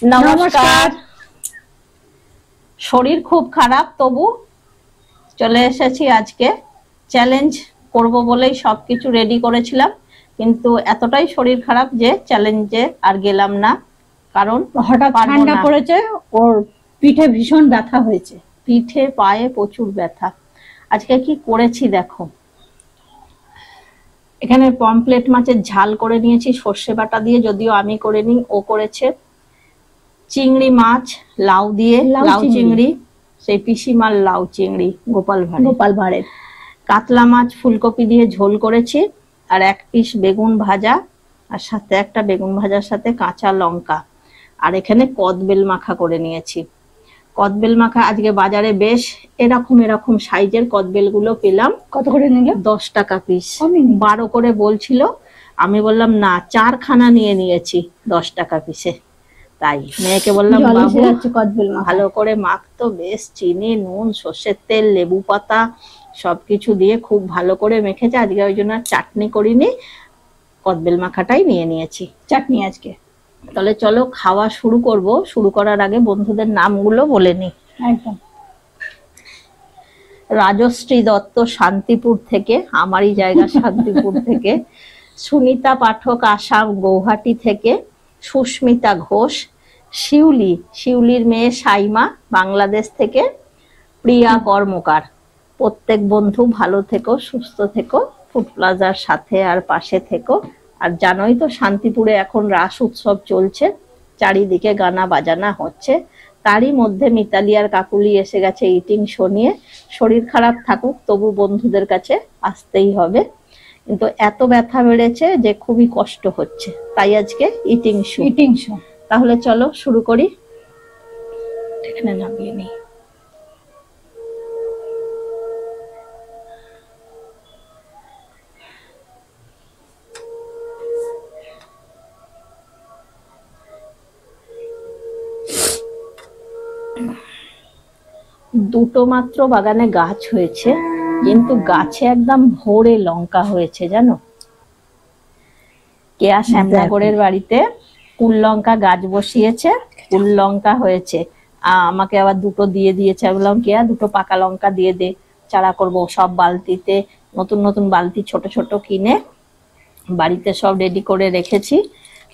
নমস্কার। শরীর খুব খারাপ, তবু চলে এসেছি আজকে চ্যালেঞ্জ করব বলেই সবকিছু রেডি করেছিলাম, কিন্তু এতটাই শরীর খারাপ যে চ্যালেঞ্জে আর গেলাম না, কারণ হঠাৎ ঠান্ডা পড়েছে, ওর পিঠে ভীষণ ব্যথা হয়েছে, পিঠে পায়ে প্রচুর ব্যথা। আজকে কি করেছি দেখো, এখানে পমফ্লেট মাছের ঝাল করে নিয়েছি সর্ষে বাটা দিয়ে, যদিও আমি করিনি, ও করেছে। চিংড়ি মাছ লাউ দিয়ে, লাউ চিংড়ি, সেই পিসিমার লাউ চিংড়ি গোপাল ভাঁড়ের। কাতলা মাছ ফুলকপি দিয়ে ঝোল করেছি, আর এক পিস বেগুন ভাজা, আর সাথে একটা বেগুন ভাজার সাথে কাঁচা লঙ্কা। আর এখানে কদবেল মাখা করে নিয়েছি। কদবেল মাখা আজকে বাজারে বেশ এরকম সাইজের কদবেল গুলো পেলাম। কত করে নিল? 10 টাকা পিস। 12 করে বলছিল, আমি বললাম না, 4 খানা নিয়ে নিয়েছি 10 টাকা পিসে। তাই মেয়েকে বললাম, বাবু ভালো করে মাখতো, বেশ চিনি, নুন, সর্ষের তেল, লেবু পাতা সবকিছু দিয়ে খুব ভালো করে মেখেছে। আজকে ওই জন্য চাটনি করিনি, কদবেল মাখাটাই নিয়ে নিয়েছি চাটনি আজকে। তাহলে চলো খাওয়া শুরু করব। শুরু করার আগে বন্ধুদের নামগুলো বলে নি। একদম। রাজশ্রী দত্ত শান্তিপুর থেকে, আমারই জায়গা শান্তিপুর থেকে। সুনিতা পাঠক আসাম গৌহাটি থেকে। সুস্মিতা ঘোষ। শিউলির মেয়ে সাইমা বাংলাদেশ থেকে। প্রিয়া কর্মকার। প্রত্যেক বন্ধু ভালো থেকো, সুস্থ থেকো, ফুড প্লাজার সাথে আর পাশে থেকো। আর জানোই তো শান্তিপুরে এখন রাস উৎসব চলছে, চারিদিকে গানা বাজানা হচ্ছে। তারই মধ্যে মিতালি আর কাকুলি এসে গেছে ইটিং শো নিয়ে। শরীর খারাপ থাকুক, তবু বন্ধুদের কাছে আসতেই হবে, কিন্তু এত ব্যথা বেড়েছে যে খুবই কষ্ট হচ্ছে, তাই আজকে ইটিং শো। তাহলে চলো শুরু করি। এখানে নামিয়ে নিই। দুটো মাত্র বাগানে গাছ হয়েছে, কিন্তু গাছে একদম ভরে লঙ্কা হয়েছে জানো। কেয়া শ্যামনগরের বাড়িতে কুল লঙ্কা গাছ বসিয়েছে, কুল লঙ্কা হয়েছে। আমাকে আবার দুটো দিয়ে দিয়েছে। আমি বললাম, কেয়া দুটো পাকা লঙ্কা দিয়ে দে, চারা করব। সব বালতিতে, নতুন বালতি ছোট ছোট কিনে বাড়িতে সব রেডি করে রেখেছি।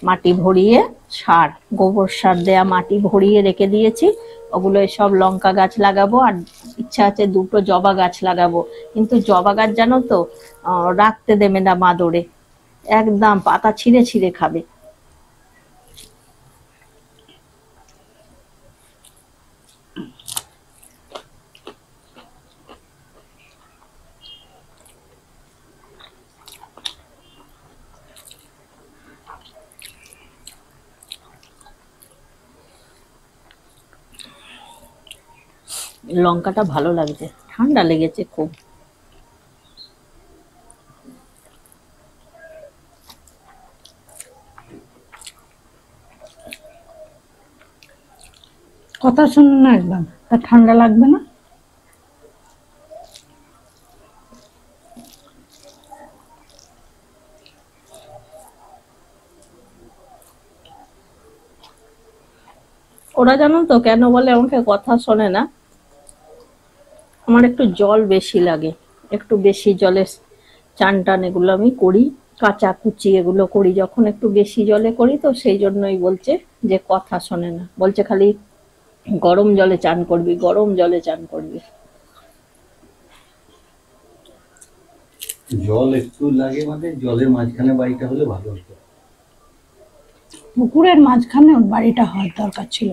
মাটি ভরিয়ে, গোবর সার দেয়া মাটি ভরিয়ে রেখে দিয়েছি। ওগুলো সব লঙ্কা গাছ লাগাবো, আর ইচ্ছা আছে দুটো জবা গাছ লাগাবো। কিন্তু জবা গাছ জানো তো, রাখতে দেবে না মাদরে, একদম পাতা ছিঁড়ে ছিঁড়ে খাবে। লঙ্কাটা ভালো লাগছে, ঠান্ডা লেগেছে খুব। কথা শুনুন না একদম, তা ঠান্ডা লাগবে না? ওরা জানো তো কেন বলে আমাকে কথা শোনে না? আমার একটু জল বেশি লাগে, একটু বেশি জলে চান টান এগুলো আমি করি, কাঁচা কুচি এগুলো করি যখন, একটু বেশি জলে করি, তো সেই জন্যই বলছে যে কথা শোনে না। বলছে খালি গরম জলে চান করবি, গরম জলে চান করবি। জল একটু লাগে, মানে জলের মাঝখানে বাড়িটা হলে ভালো হতো। পুকুরের মাঝখানে ওর বাড়িটা হওয়ার দরকার ছিল,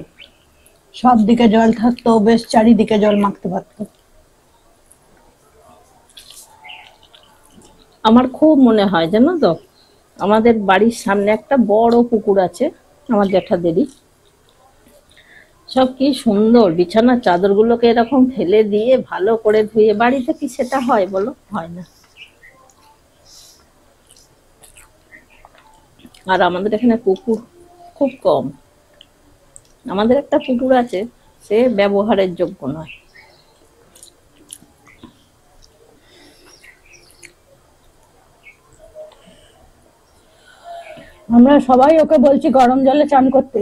সব দিকে জল থাকতো, বেশ চারিদিকে জল মাখতে পারতো। আমার খুব মনে হয় জানো তো, আমাদের বাড়ির সামনে একটা বড় পুকুর আছে, আমার জ্যাঠাদেরই। সব কি সুন্দর বিছানার চাদরগুলোকে এরকম ফেলে দিয়ে ভালো করে ধুয়ে, বাড়িতে কি সেটা হয় বলো? হয় না। আর আমাদের এখানে পুকুর খুব কম। আমাদের একটা পুকুর আছে, সে ব্যবহারের যোগ্য নয়। আমরা সবাই ওকে বলছি গরম জলে চান করতে,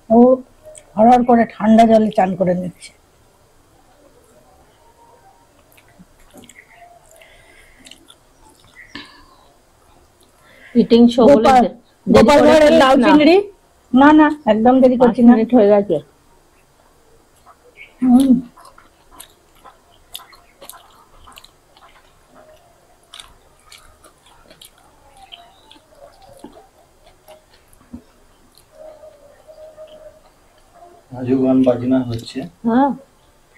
ও হরহর করে ঠান্ডা জলে চান করে নিচ্ছে। ইটিং শো বলে গোপাল দেরি করে ভাঁড়ের ফেলিস লাউ না। চিংড়ি। না না, একদম দেরি 5 করছি না। মিনিট হয়ে গেছে। হুম, আজও গান বাজনা হচ্ছে, হ্যাঁ,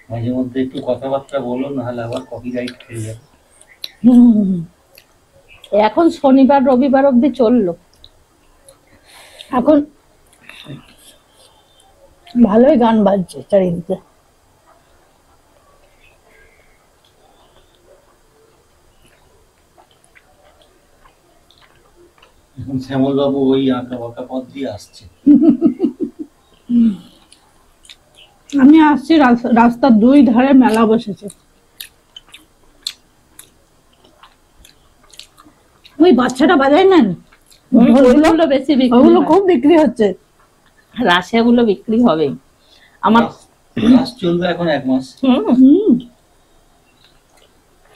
মাঝে মধ্যে একটু কথাবার্তা বলো, নাহলে আবার কপিরাইট খেয়ে যাবে। হুম। এখন শনিবার রবিবার অবধি চললো। এখন ভালোই গান বাজছে চারিদিকে। এখন শ্যামল বাবু ওই আঁকা বাঁকা পথ দিয়ে আসছে। আমি আসছি, রাস্তার দুই ধারে মেলা বসেছে। ওই বাচ্চাটা বাজায় নেন, ওইগুলো বেশি বিক্রি ওগুলো হয়। খুব বিক্রি হচ্ছে। রাশে গুলো বিক্রি হবে। আমার ক্লাস চলবে এখন 1 মাস। হুম,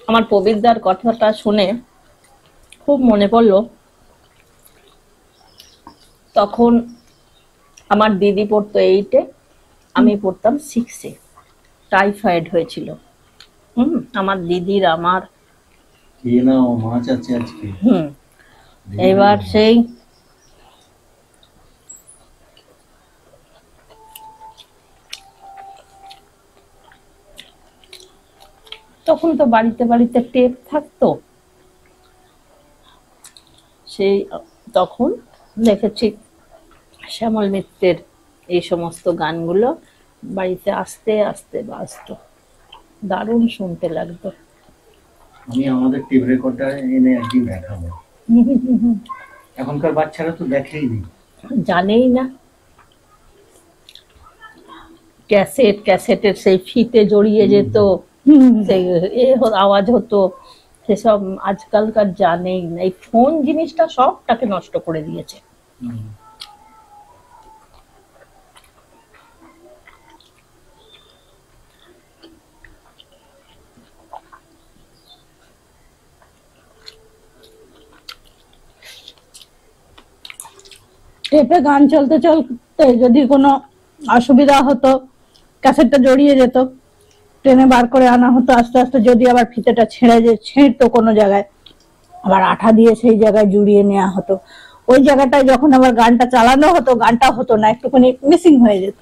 আমার প্রবীরদার কথাটা শুনে খুব মনে পড়লো, তখন আমার দিদি পড়তো 8-এ, আমি পড়তাম 6-এ। টাইফয়েড হয়েছিল। আমার দিদির আমার। খেয়ে নাও, মাছ আছে আজকে। এবার সেই তখন তো বাড়িতে বাড়িতে টেপ থাকতো, সেই তখন দেখেছি শ্যামল মিত্রের এই সমস্ত গানগুলো বাড়িতে আস্তে আস্তে বাজতো, দারুণ শুনতে লাগতো। আমি আমাদের টেপ রেকর্ডার এনে একদিন দেখাবো। এখনকার বাচ্চারা তো দেখেই নি, জানেই না। ক্যাসেটের সেই ফিতে জড়িয়ে যেত, সেই আওয়াজ হতো, সেসব আজকালকার জানেই না। এই ফোন জিনিসটা সবটাকে নষ্ট করে দিয়েছে। টেপে গান চলতে চলতে যদি কোনো অসুবিধা হতো, ক্যাসেটটা জড়িয়ে যেত, টেনে বার করে আনা হতো আস্তে আস্তে। যদি আবার ফিতেটা ছিঁড়তো কোনো জায়গায়, আবার আঠা দিয়ে সেই জায়গায় জুড়িয়ে নেওয়া হতো। ওই জায়গাটায় যখন আবার গানটা চালানো হতো, গানটা হতো না, একটুখানি মিসিং হয়ে যেত।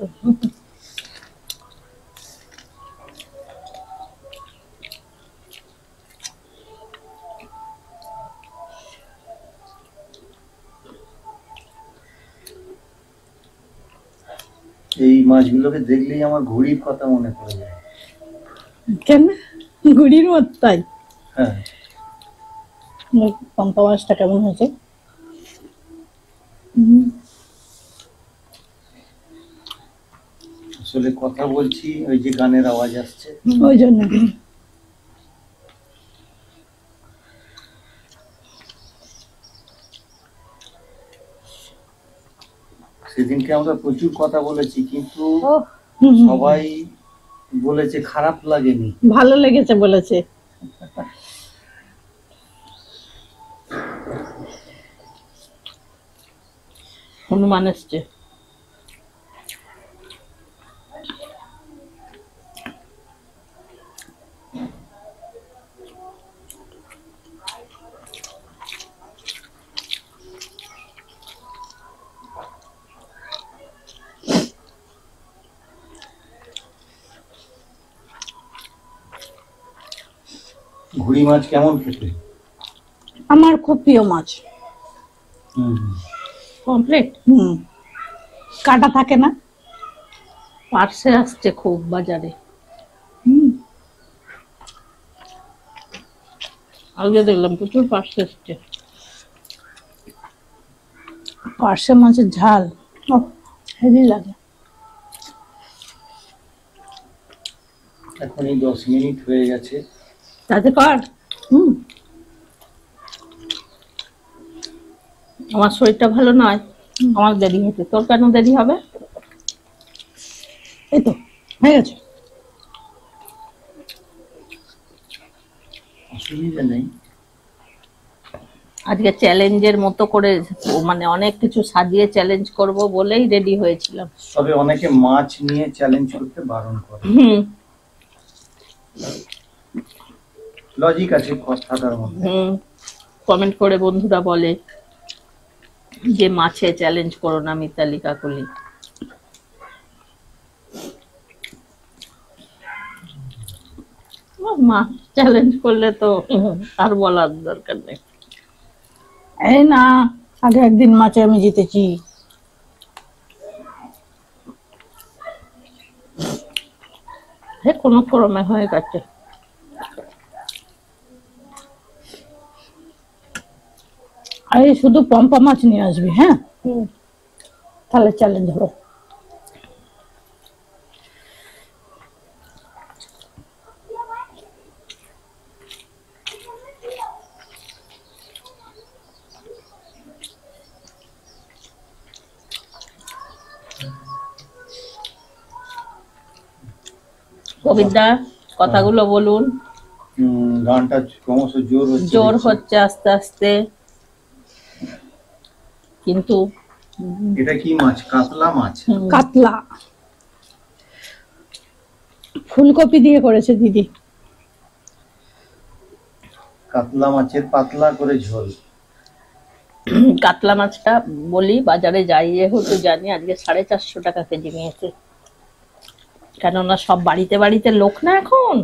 এই মাছগুলোকে দেখলেই আমার ঘুড়ির কথা মনে পড়ে যায়। কেন? গুড়ির মত তাই? হ্যাঁ, পম্পা মাছটা কেমন হয়েছে? আসলে কথা বলছি, ওই যে গানের আওয়াজ আসছে। ওই জন্য। সেদিনকে আমরা প্রচুর কথা বলেছি, কিন্তু সবাই বলেছে খারাপ লাগেনি। ভালো লেগেছে বলেছে। হনুমান এসছে। ঘুড়ি মাছ কেমন খেতে? আমার খুব প্রিয় মাছ। কমপ্লিট। কাটা থাকে না। পার্সে আসছে খুব বাজারে। আগে দেখলাম প্রচুর পার্সে এসছে। পার্শে মাছের ঝাল হেভি লাগে। এখনই 10 মিনিট হয়ে গেছে। তাতে কর। আমার শরীরটা ভালো নয়, আমার দেরি হচ্ছে। তোর কেন দেরি হবে? এই তো হয়ে গেছে। অসুবিধা নেই। আজকে চ্যালেঞ্জের মতো করে মানে অনেক কিছু সাজিয়ে চ্যালেঞ্জ করব বলেই রেডি হয়েছিলাম। তবে অনেকে মাছ নিয়ে চ্যালেঞ্জ করতে বারণ করে, হুম লজিক আছে কথাটার মধ্যে। হুম কমেন্ট করে বন্ধুরা বলে যে মাছে চ্যালেঞ্জ করো না মিতালি কাকলি। মাছ চ্যালেঞ্জ করলে তো আর বলার দরকার নেই। এই না, আগে একদিন মাছে আমি জিতেছি। হে কোনো ক্রমে হয়ে গেছে। আর এই শুধু পম্পা মাছ নিয়ে আসবি, হ্যাঁ, তাহলে চ্যালেঞ্জ হবে। কবিতা কথাগুলো বলুন। গানটা ক্রমশ জোর হচ্ছে, জোর দেখছি। হচ্ছে আস্তে আস্তে, কিন্তু এটা কি মাছ? কাতলা মাছ। কাতলা ফুলকপি দিয়ে করেছে দিদি। কাতলা মাছের পাতলা করে ঝোল। কাতলা মাছটা বলি বাজারে যাই যেহেতু জানি আজকে 450 টাকা কেজি নিয়েছে, কেননা সব বাড়িতে বাড়িতে লোক না এখন।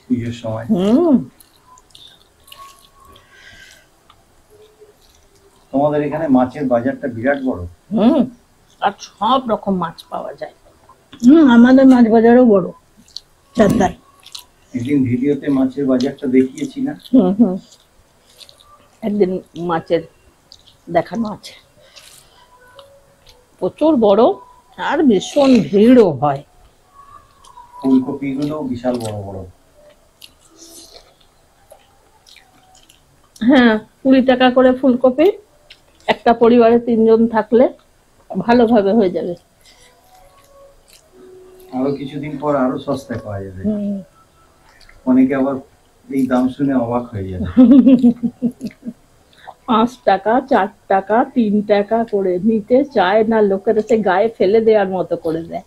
পুজোর সময় তোমাদের এখানে মাছের বাজারটা বিরাট বড়। আর সব রকম মাছ পাওয়া যায়। আমাদের মাছ বাজারও বড়, চারদায়। একদিন ভিডিওতে মাছের বাজারটা দেখিয়েছি না? একদিন মাছের দেখানো আছে, প্রচুর বড় আর ভীষণ ভিড়ও হয়। ফুলকপি গুলো বিশাল বড় বড়। হ্যাঁ 20 টাকা করে ফুলকপি, একটা পরিবারে 3 জন থাকলে ভালোভাবে হয়ে যাবে। আরো কিছুদিন পর আরো সস্তায় পাওয়া যাবে, অনেকে আবার এই দাম শুনে অবাক হয়ে যাবে। 5 টাকা 4 টাকা 3 টাকা করে নিতে চায় না, লোকের সে গায়ে ফেলে দেওয়ার মতো করে দেয়।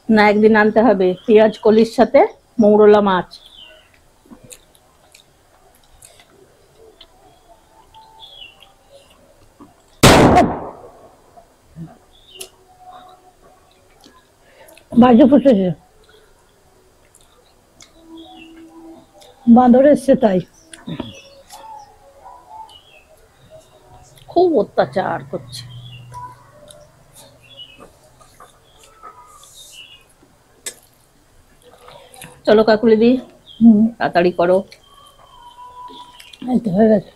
না একদিন আনতে হবে পেঁয়াজ কলির সাথে মৌরলা মাছ। বাজে ফুটেছে, বাঁদর এসছে তাই। খুব অত্যাচার করছে। চলো কাকুলি দি তাড়াতাড়ি করো। এই তো হয়ে গেছে।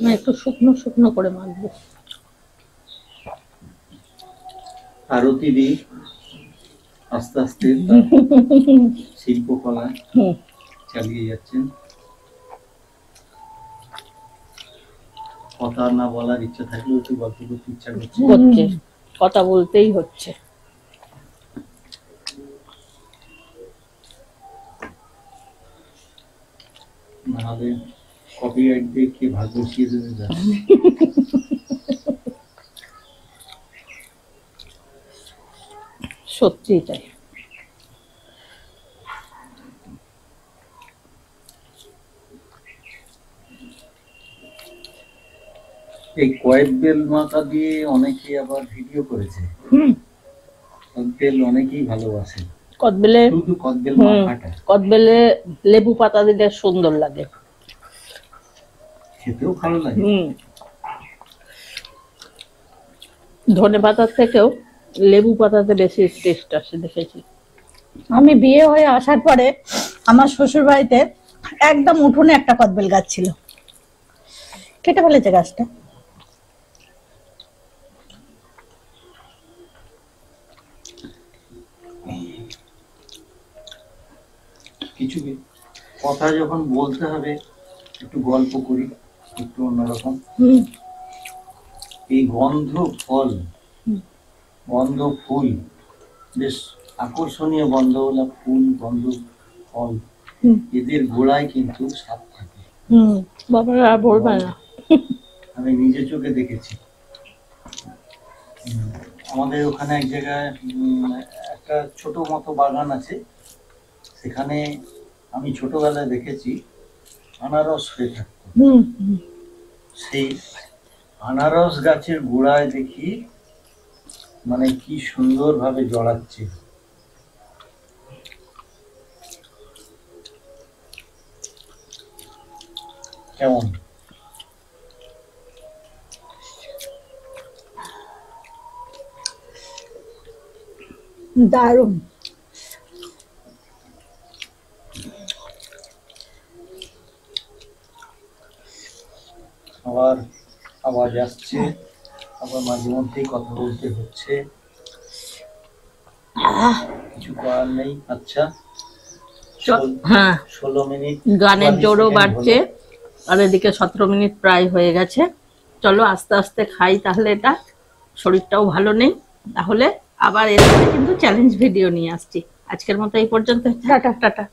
না একটু শুকনো শুকনো করে মাখবো। আরতি দি আস্তে আস্তে তার শিল্পকলা চালিয়ে যাচ্ছেন। কথা না বলার ইচ্ছা থাকলেও একটু গল্প করতে ইচ্ছা করছে, কথা বলতেই হচ্ছে। নাহলে কপিরাইট দিয়ে কে ভাগ বসিয়ে দেবে যা। সত্যি তাই। এই কয়েকবেল মাথা দিয়ে অনেকে আবার ভিডিও করেছে। কদবেল অনেকেই ভালোবাসে। কদবেলে শুধু কদবেল মাথাটা কদবেলে লেবু পাতা দিলে সুন্দর লাগে, খেতেও ভালো লাগে। ধনে পাতার থেকেও লেবু পাতাতে বেশি টেস্ট আসে দেখেছি। আমি বিয়ে হয়ে আসার পরে আমার শ্বশুর বাড়িতে একদম উঠোনে একটা কদবেল গাছ ছিল, কেটে ফেলেছে গাছটা। কিছু কথা যখন বলতে হবে একটু গল্প করি, একটু অন্যরকম। হুম। এই গন্ধ ফল, গন্ধ ফুল, বেশ আকর্ষণীয় গন্ধওয়ালা ফুল, গন্ধ ফল, হুম। এদের গোড়ায় কিন্তু সাপ থাকে। হুম। বাবারা আর বলবে না। আমি নিজে চোখে দেখেছি। আমাদের ওখানে এক জায়গায় একটা ছোট মতো বাগান আছে, সেখানে আমি ছোটবেলায় দেখেছি আনারস হয়ে থাকতো। হুম। হুম। সেই আনারস গাছের গোড়ায় দেখি মানে কি সুন্দর ভাবে জড়াচ্ছে। কেমন? দারুণ। আবার আওয়াজ আসছে, আবার মাঝে মধ্যেই কথা বলতে হচ্ছে, কিছু করার নেই। আচ্ছা, হ্যাঁ, 16 মিনিট গানের 42 জোরও সেকেন্ড বাড়ছে, হলো। আর এদিকে 17 মিনিট প্রায় হয়ে গেছে। চলো আস্তে আস্তে খাই তাহলে, এটা শরীরটাও ভালো নেই। তাহলে আবার এরপরে কিন্তু চ্যালেঞ্জ ভিডিও নিয়ে আসছি। আজকের মতো এই পর্যন্ত, টাটা টাটা।